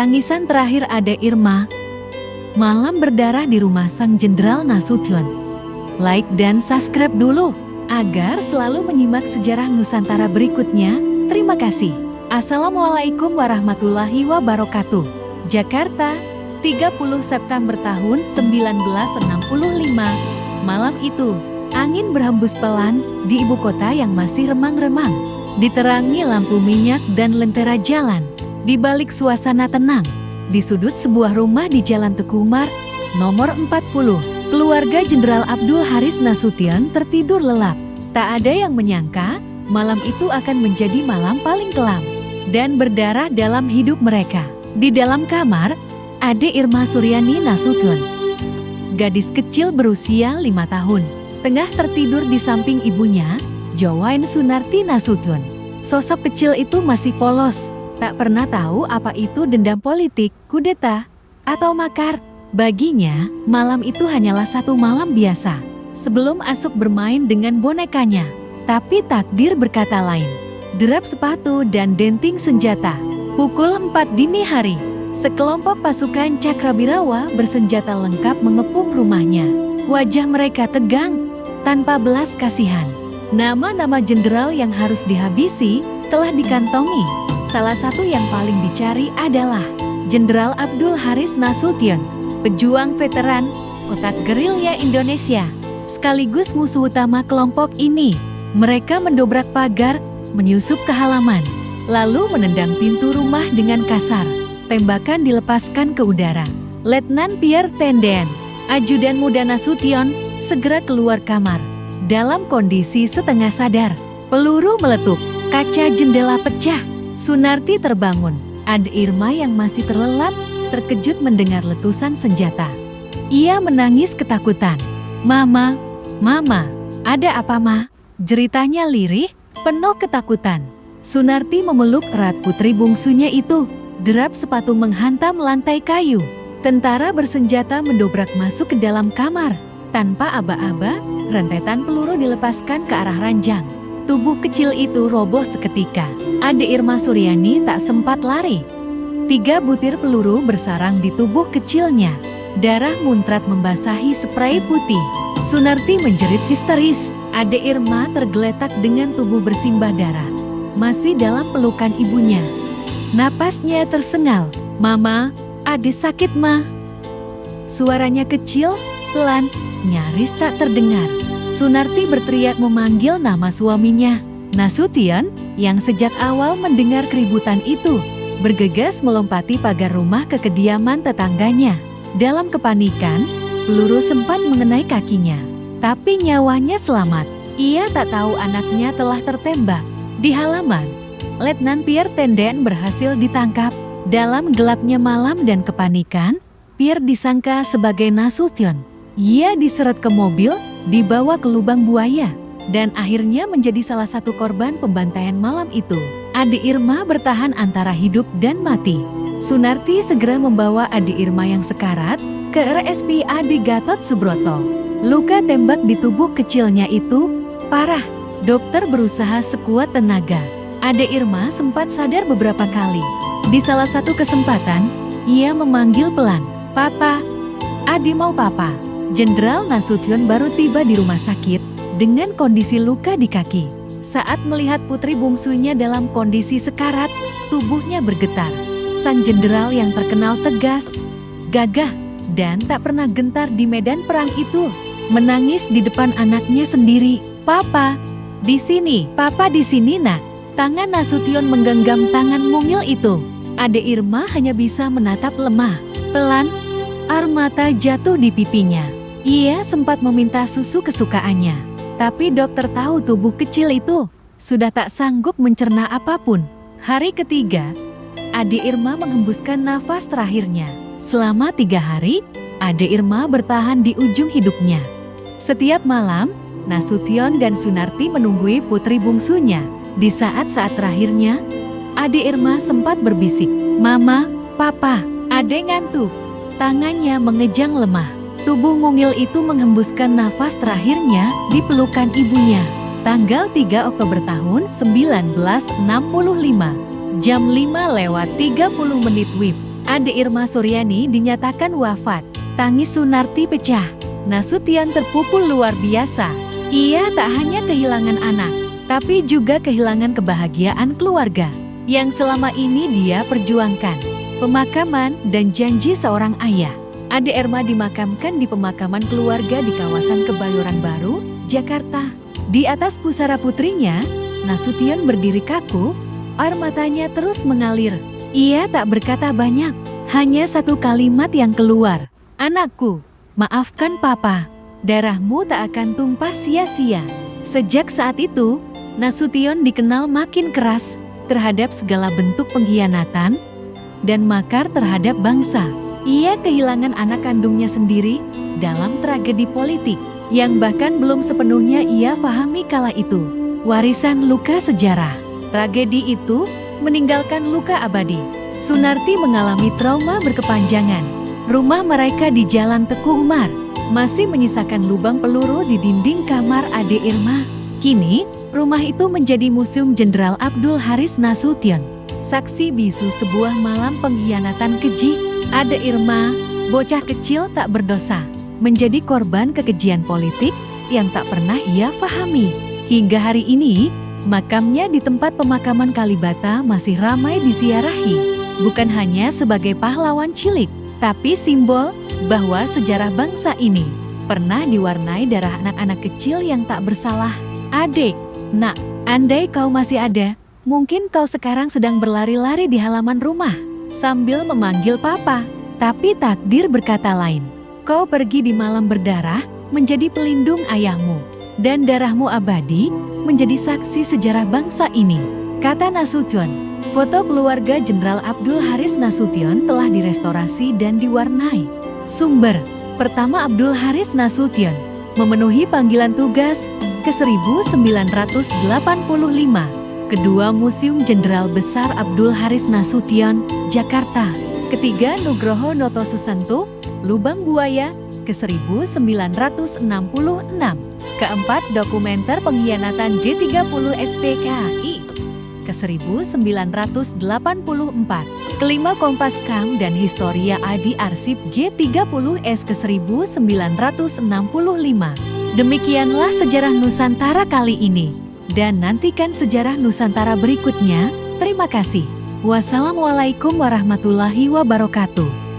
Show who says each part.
Speaker 1: Tangisan terakhir Ade Irma. Malam berdarah di rumah Sang Jenderal Nasution. Like dan subscribe dulu agar selalu menyimak sejarah Nusantara berikutnya. Terima kasih. Assalamualaikum warahmatullahi wabarakatuh. Jakarta, 30 September tahun 1965. Malam itu, angin berhembus pelan di ibu kota yang masih remang-remang. Diterangi lampu minyak dan lentera jalan. Di balik suasana tenang, di sudut sebuah rumah di Jalan Teguh Umar, nomor 40, keluarga Jenderal Abdul Haris Nasution tertidur lelap. Tak ada yang menyangka, malam itu akan menjadi malam paling kelam dan berdarah dalam hidup mereka. Di dalam kamar, Ade Irma Suryani Nasution, gadis kecil berusia 5 tahun, tengah tertidur di samping ibunya, Jowain Sunarti Nasution. Sosok kecil itu masih polos, tak pernah tahu apa itu dendam politik, kudeta, atau makar. Baginya, malam itu hanyalah satu malam biasa, sebelum Asuk bermain dengan bonekanya. Tapi takdir berkata lain. Derap sepatu dan denting senjata. Pukul 4 dini hari, sekelompok pasukan Cakrabirawa bersenjata lengkap mengepung rumahnya. Wajah mereka tegang, tanpa belas kasihan. Nama-nama jenderal yang harus dihabisi telah dikantongi. Salah satu yang paling dicari adalah Jenderal Abdul Haris Nasution, pejuang veteran, otak gerilya Indonesia, sekaligus musuh utama kelompok ini. Mereka mendobrak pagar, menyusup ke halaman, lalu menendang pintu rumah dengan kasar. Tembakan dilepaskan ke udara. Letnan Pierre Tenden, ajudan muda Nasution, segera keluar kamar. Dalam kondisi setengah sadar, peluru meletup, kaca jendela pecah. Sunarti terbangun. Ade Irma yang masih terlelap, terkejut mendengar letusan senjata. Ia menangis ketakutan. "Mama, Mama, ada apa, Ma?" Jeritanya lirih, penuh ketakutan. Sunarti memeluk erat putri bungsunya itu. Derap sepatu menghantam lantai kayu. Tentara bersenjata mendobrak masuk ke dalam kamar. Tanpa aba-aba, rentetan peluru dilepaskan ke arah ranjang. Tubuh kecil itu roboh seketika. Ade Irma Suryani tak sempat lari. 3 butir peluru bersarang di tubuh kecilnya. Darah muncrat membasahi spray putih. Sunarti menjerit histeris. Ade Irma tergeletak dengan tubuh bersimbah darah, masih dalam pelukan ibunya. Napasnya tersengal. "Mama, Ade sakit, Ma." Suaranya kecil, pelan, nyaris tak terdengar. Sunarti berteriak memanggil nama suaminya, Nasution, yang sejak awal mendengar keributan itu, bergegas melompati pagar rumah ke kediaman tetangganya. Dalam kepanikan, peluru sempat mengenai kakinya, tapi nyawanya selamat. Ia tak tahu anaknya telah tertembak. Di halaman, Letnan Pierre Tenden berhasil ditangkap. Dalam gelapnya malam dan kepanikan, Pierre disangka sebagai Nasution. Ia diseret ke mobil, dibawa ke lubang buaya, dan akhirnya menjadi salah satu korban pembantaian malam itu. Ade Irma bertahan antara hidup dan mati. Sunarti segera membawa Ade Irma yang sekarat ke RSPAD Gatot Subroto. Luka tembak di tubuh kecilnya itu parah. Dokter berusaha sekuat tenaga. Ade Irma sempat sadar beberapa kali. Di salah satu kesempatan, ia memanggil pelan, "Papa, Ade mau papa." Jenderal Nasution baru tiba di rumah sakit dengan kondisi luka di kaki. Saat melihat putri bungsunya dalam kondisi sekarat, tubuhnya bergetar. Sang jenderal yang terkenal tegas, gagah, dan tak pernah gentar di medan perang itu, menangis di depan anaknya sendiri. "Papa, di sini, Papa di sini, Nak." Tangan Nasution menggenggam tangan mungil itu. Ade Irma hanya bisa menatap lemah. Pelan, air mata jatuh di pipinya. Ia sempat meminta susu kesukaannya, tapi dokter tahu tubuh kecil itu sudah tak sanggup mencerna apapun. Hari ketiga, Ade Irma menghembuskan nafas terakhirnya. Selama 3 hari, Ade Irma bertahan di ujung hidupnya. Setiap malam, Nasution dan Sunarti menunggui putri bungsunya. Di saat-saat terakhirnya, Ade Irma sempat berbisik, "Mama, Papa, Ade ngantuk." Tangannya mengejang lemah. Tubuh mungil itu menghembuskan nafas terakhirnya di pelukan ibunya. Tanggal 3 Oktober tahun 1965, jam 5:30 WIB. Ade Irma Suryani dinyatakan wafat. Tangis Sunarti pecah. Nasution terpukul luar biasa. Ia tak hanya kehilangan anak, tapi juga kehilangan kebahagiaan keluarga yang selama ini dia perjuangkan. Pemakaman dan janji seorang ayah. Ade Irma dimakamkan di pemakaman keluarga di kawasan Kebayoran Baru, Jakarta. Di atas pusara putrinya, Nasution berdiri kaku, air matanya terus mengalir. Ia tak berkata banyak, hanya satu kalimat yang keluar. "Anakku, maafkan papa, darahmu tak akan tumpah sia-sia." Sejak saat itu, Nasution dikenal makin keras terhadap segala bentuk pengkhianatan dan makar terhadap bangsa. Ia kehilangan anak kandungnya sendiri dalam tragedi politik yang bahkan belum sepenuhnya ia pahami kala itu. Warisan luka sejarah. Tragedi itu meninggalkan luka abadi. Sunarti mengalami trauma berkepanjangan. Rumah mereka di Jalan Teguh Umar masih menyisakan lubang peluru di dinding kamar Ade Irma. Kini, rumah itu menjadi Museum Jenderal Abdul Haris Nasution. Saksi bisu sebuah malam pengkhianatan keji. Ade Irma, bocah kecil tak berdosa, menjadi korban kekejian politik yang tak pernah ia pahami. Hingga hari ini, makamnya di tempat pemakaman Kalibata masih ramai disiarahi. Bukan hanya sebagai pahlawan cilik, tapi simbol bahwa sejarah bangsa ini pernah diwarnai darah anak-anak kecil yang tak bersalah. Adik, nak, andai kau masih ada, mungkin kau sekarang sedang berlari-lari di halaman rumah sambil memanggil papa. Tapi takdir berkata lain. Kau pergi di malam berdarah menjadi pelindung ayahmu, dan darahmu abadi menjadi saksi sejarah bangsa ini, kata Nasution. Foto keluarga Jenderal Abdul Haris Nasution telah direstorasi dan diwarnai. Sumber pertama Abdul Haris Nasution memenuhi panggilan tugas ke 1985. Kedua Museum Jenderal Besar Abdul Haris Nasution, Jakarta. Ketiga Nugroho Noto Susanto, Lubang Buaya, ke 1966. Keempat Dokumenter Pengkhianatan G30 SPKI, ke 1984. Kelima Kompas.com dan Historia Adi Arsip G30S ke 1965. Demikianlah sejarah Nusantara kali ini. Dan nantikan sejarah Nusantara berikutnya. Terima kasih. Wassalamualaikum warahmatullahi wabarakatuh.